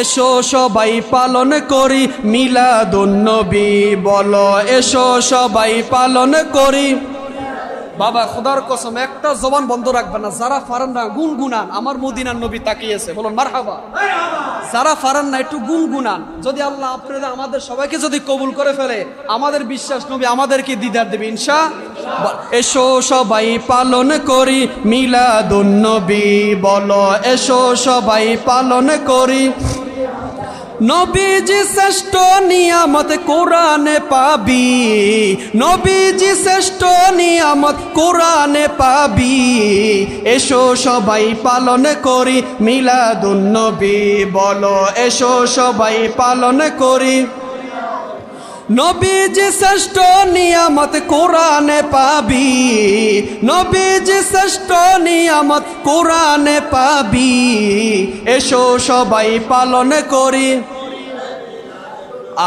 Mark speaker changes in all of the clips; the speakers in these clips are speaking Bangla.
Speaker 1: এসো সবাই পালন করি মিলাদুন্নবী, বলো এসো সবাই পালন করি। বাবা খোদার কসম একটা জবান বন্ধ রাখবে না, যারা পারেন না গুনগুনান, আমার মদিনার নবী তাকিয়েছে, বলুন মারহাবা। যারা পারেন না একটু গুনগুনান, যদি আল্লাহ আপনাদের আমাদের সবাইকে যদি কবুল করে ফেলে, আমাদের বিশ্বাস নবী আমাদেরকে দিদার দেবে ইনশাআল্লাহ। এসো সবাই পালন করি মিলাদুন্নবী, বলো এসো সবাই পালন করি। নবীজি শ্রেষ্ঠ নিয়ামত কোরআনে পাবি, নবীজি শ্রেষ্ঠ নিয়ামত কোরআনে পাবি। এসো সবাই পালন করি মিলাদুন্নবী, বলো এসো সবাই পালন করি। নবীজি শ্রেষ্ঠ নিয়ামত কোরআনে পাবি, নবীজি শ্রেষ্ঠ নিয়ামত কোরআনে পাবি। এসো সবাই পালন করি।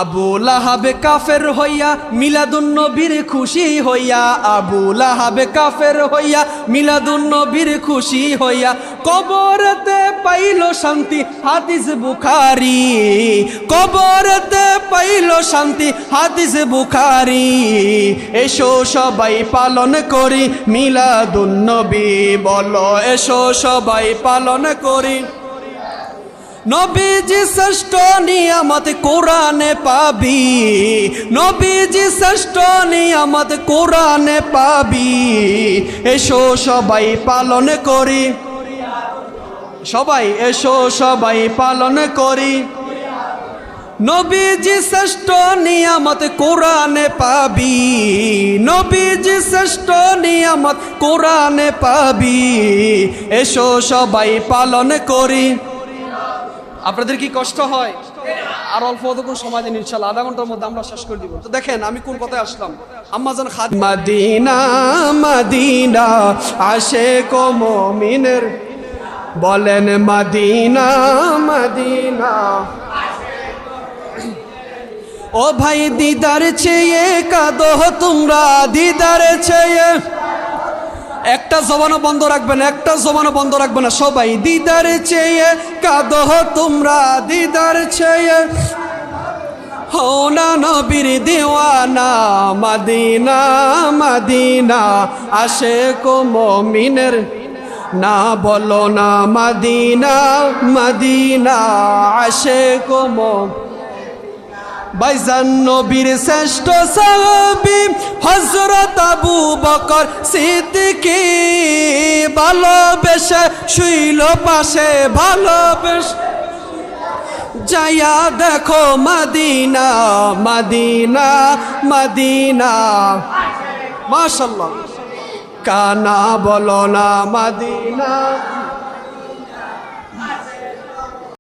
Speaker 1: আবু লাহাব কাফের হইয়া মিলাদুন্নবীর খুশি হইয়া, আবু লাহাব কাফের হইয়া মিলাদুন্নবীর খুশি হইয়া, কবরতে পাইল শান্তি হাদিস বুখারী, কবরতে পাইল শান্তি হাদিস বুখারী। এসো সবাই পালন করি মিলাদুন্নবী, বলো এসো সবাই পালন করি। নবীজি শ্রেষ্ঠ নিয়ামত কোরআনে পাবি, নবীজি শ্রেষ্ঠ নিয়ামত কোরআনে পাবি। এসো সবাই পালন করি, সবাই এসো সবাই পালন করি। নবীজি শ্রেষ্ঠ নিয়ামত কোরআনে পাবি, নবীজি শ্রেষ্ঠ নিয়ামত কোরআনে পাবি। এসো সবাই পালন করি। আপনাদের কি কষ্ট হয়? আর অল্প অতক্ষণ সময় দিন, ইনশাআল্লাহ আধা ঘন্টার মধ্যে আমরা শেষ করে দিব। তো দেখেন আমি কোন কথায় আসলাম। আম্মাজান খাদিজা, মদিনা মদিনা আশিক ও মুমিনের, বলেন মদিনা মদিনা। ও ভাই দিদার চেয়ে কাঁদো তোমরা, দিদার চেয়ে। একটা জবানও বন্ধ রাখবেন, একটা জবানও বন্ধ রাখবে না, সবাই দিদার চেয়ে কাঁদো তোমরা, দিদার চেয়ে। হও না নবীর দিওয়ানা, মদিনা মদিনা আশিক ও মুমিনের, না বলো না মদিনা মদিনা আশিক ও মুমিনের। ভাইজান নবীর শ্রেষ্ঠ সাহাবী হযরত আবু বকর সিদ্দিকী, ভালোবেসে শুইল পাশে, ভালোবেসে। যাইয়া দেখো মদিনা মদিনা মদিনা, মাশাআল্লাহ। কানা বলো না মদিনা।